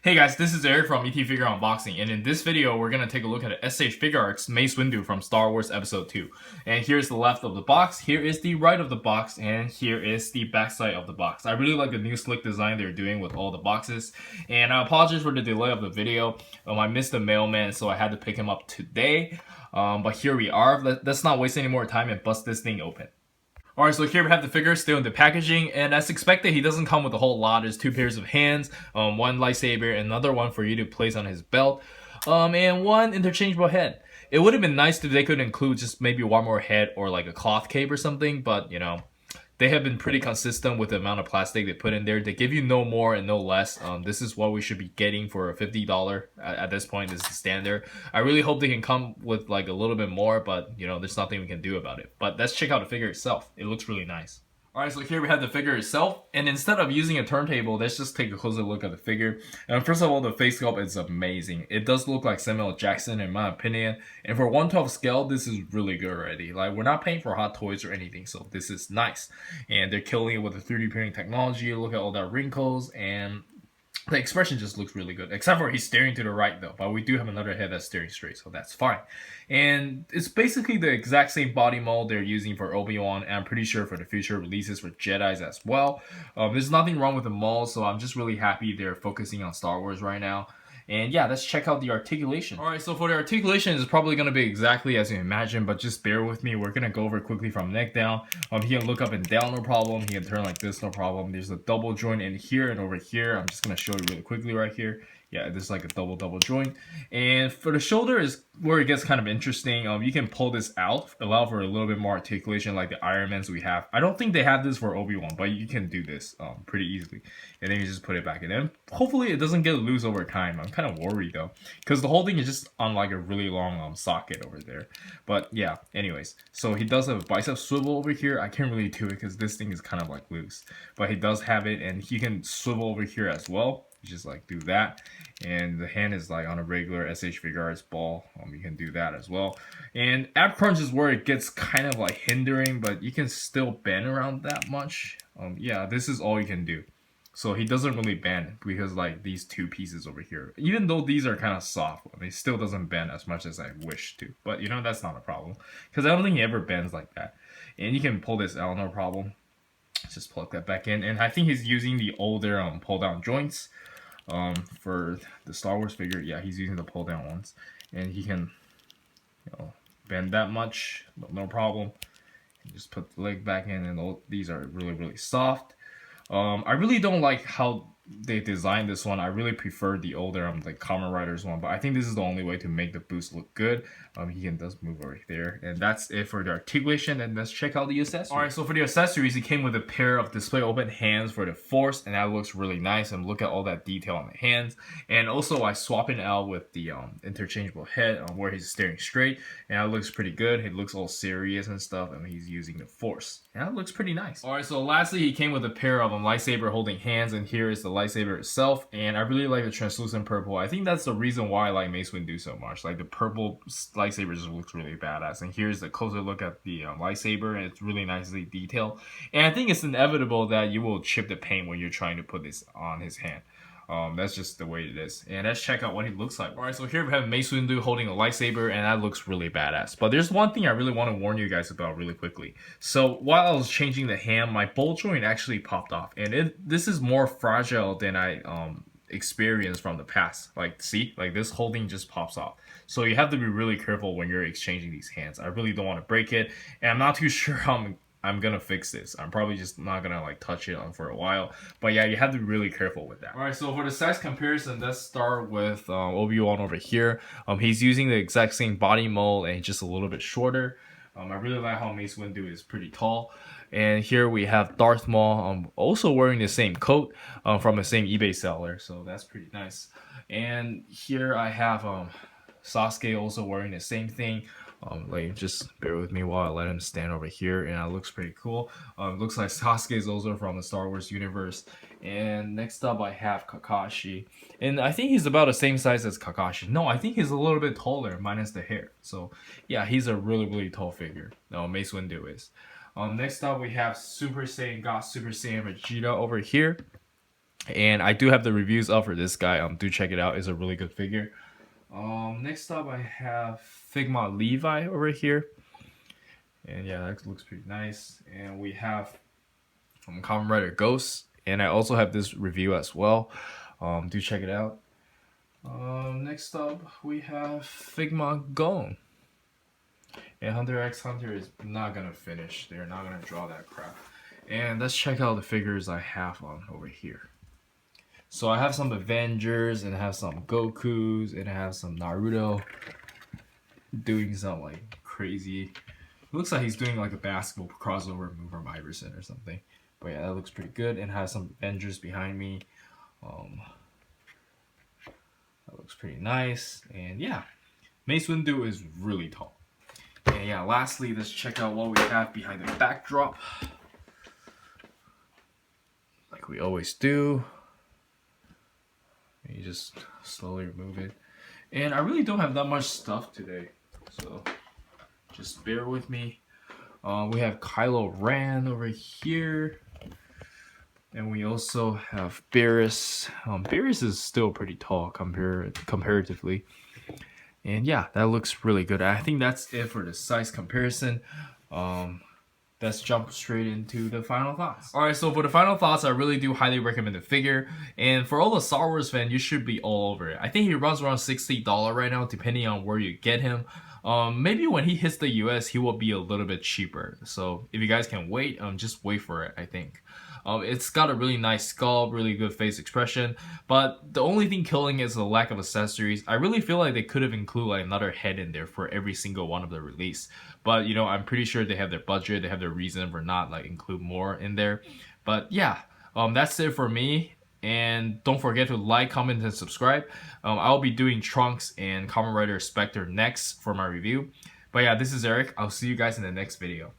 Hey guys, this is Eric from ET Figure Unboxing, and in this video we're going to take a look at S.H.Figuarts Mace Windu from Star Wars Episode 2. And here's the left of the box, here is the right of the box, and here is the back side of the box. I really like the new slick design they're doing with all the boxes, and I apologize for the delay of the video. I missed the mailman, so I had to pick him up today, but here we are. Let's not waste any more time and bust this thing open. Alright, so here we have the figure still in the packaging, and as expected, he doesn't come with a whole lot. There's two pairs of hands, one lightsaber, another one for you to place on his belt, and one interchangeable head. It would have been nice if they could include just maybe one more head or like a cloth cape or something, but you know, they have been pretty consistent with the amount of plastic they put in there. They give you no more and no less. This is what we should be getting for a $50 at this point. This is the standard. I really hope they can come with like a little bit more, but you know, there's nothing we can do about it. But let's check out the figure itself. It looks really nice. Alright, so here we have the figure itself, and instead of using a turntable, let's just take a closer look at the figure. And first of all, the face sculpt is amazing. It does look like Samuel Jackson in my opinion, and for 1/12 scale, this is really good already. Like, we're not paying for Hot Toys or anything, so this is nice. And they're killing it with the 3D printing technology. Look at all that wrinkles, and the expression just looks really good, except for he's staring to the right though, but we do have another head that's staring straight, so that's fine. And it's basically the exact same body mold they're using for Obi-Wan, and I'm pretty sure for the future releases for Jedis as well. There's nothing wrong with the mold, so I'm just really happy they're focusing on Star Wars right now. And yeah, let's check out the articulation. Alright, so for the articulation, it's probably going to be exactly as you imagine, but just bear with me. We're going to go over quickly from neck down. He can look up and down, no problem. He can turn like this, no problem. There's a double joint in here and over here. I'm just going to show you really quickly right here. Yeah, this is like a double joint. And for the shoulder is where it gets kind of interesting. You can pull this out, allow for a little bit more articulation like the Iron Mans we have. I don't think they have this for Obi-Wan, but you can do this pretty easily. And then you just put it back in. And hopefully it doesn't get loose over time. I'm kind of worried though, because the whole thing is just on like a really long socket over there. But yeah, anyways. So he does have a bicep swivel over here. I can't really do it because this thing is kind of like loose. But he does have it, and he can swivel over here as well. Just like do that, and the hand is like on a regular S.H.Figuarts ball. You can do that as well. And ab crunch is where it gets kind of like hindering, but you can still bend around that much. Yeah, this is all you can do. So he doesn't really bend because like these two pieces over here, even though these are kind of soft, he still doesn't bend as much as I wish to. But you know, that's not a problem because I don't think he ever bends like that. And you can pull this out, no problem. Just plug that back in, and I think he's using the older pull down joints. For the Star Wars figure, yeah, he's using the pull down ones, and he can, you know, bend that much, no problem. And just put the leg back in, and all these are really soft. I really don't like how they designed this one. I really prefer the older like Kamen Riders one, but I think this is the only way to make the boost look good. He does move right there, and that's it for the articulation. And let's check out the accessories. All right, so for the accessories, it came with a pair of display open hands for the Force, and that looks really nice. And look at all that detail on the hands. And also, I swap it out with the interchangeable head where he's staring straight, and that looks pretty good. He looks all serious and stuff, and he's using the Force, and that looks pretty nice. All right, so lastly, he came with a pair of lightsaber holding hands, and here is the lightsaber itself. And I really like the translucent purple. I think that's the reason why I like Mace Windu so much. Like, the purple lightsaber just looks really badass. And here's a closer look at the lightsaber, and it's really nicely detailed. And I think it's inevitable that you will chip the paint when you're trying to put this on his hand. That's just the way it is. And let's check out what he looks like. Alright, so here we have Mace Windu holding a lightsaber, and that looks really badass. But there's one thing I really want to warn you guys about really quickly. So while I was changing the hand, my bolt joint actually popped off, and this is more fragile than I experienced from the past. Like, see, like this whole thing just pops off. So you have to be really careful when you're exchanging these hands. I really don't want to break it, and I'm not too sure how I'm gonna fix this. I'm probably just not gonna like touch it on for a while. But yeah, you have to be really careful with that. Alright, so for the size comparison, let's start with Obi-Wan over here. He's using the exact same body mold and just a little bit shorter. I really like how Mace Windu is pretty tall. And here we have Darth Maul also wearing the same coat from the same eBay seller. So that's pretty nice. And here I have Sasuke also wearing the same thing. Like, just bear with me while I let him stand over here, and that looks pretty cool. Looks like Sasuke is also from the Star Wars universe. And next up I have Kakashi, and I think he's about the same size as Kakashi. No, I think he's a little bit taller minus the hair. So yeah, he's a really tall figure. No, Mace Windu is. Next up we have Super Saiyan God Super Saiyan Vegeta over here. And I do have the reviews up for this guy. Do check it out. It's a really good figure. Next up I have Figma Levi over here. And yeah, that looks pretty nice. And we have Kamen Rider Ghost. And I also have this review as well. Do check it out. Next up we have Figma Gon. And Hunter x Hunter is not gonna finish. They're not gonna draw that crap. And let's check out the figures I have on over here. So I have some Avengers, and I have some Gokus, and I have some Naruto doing some like crazy. It looks like he's doing like a basketball crossover move from Iverson or something. But yeah, that looks pretty good. And has some Avengers behind me. That looks pretty nice. And yeah, Mace Windu is really tall. And yeah, lastly, let's check out what we have behind the backdrop. Like we always do. You just slowly remove it. And I really don't have that much stuff today, so just bear with me. We have Kylo Ren over here. And we also have Barriss. Barriss is still pretty tall comparatively. And yeah, that looks really good. I think that's it for the size comparison. Let's jump straight into the final thoughts. Alright, so for the final thoughts, I really do highly recommend the figure. And for all the Star Wars fans, you should be all over it. I think he runs around $60 right now, depending on where you get him. Maybe when he hits the US, he will be a little bit cheaper. So if you guys can wait, just wait for it, I think. It's got a really nice skull, really good face expression, but the only thing killing is the lack of accessories. I really feel like they could have included like another head in there for every single one of the release. But you know, I'm pretty sure they have their budget, they have their reason for not like include more in there. But yeah, that's it for me. And don't forget to like, comment, and subscribe. I'll be doing Trunks and Kamen Rider Spectre next for my review. But yeah, this is Eric. I'll see you guys in the next video.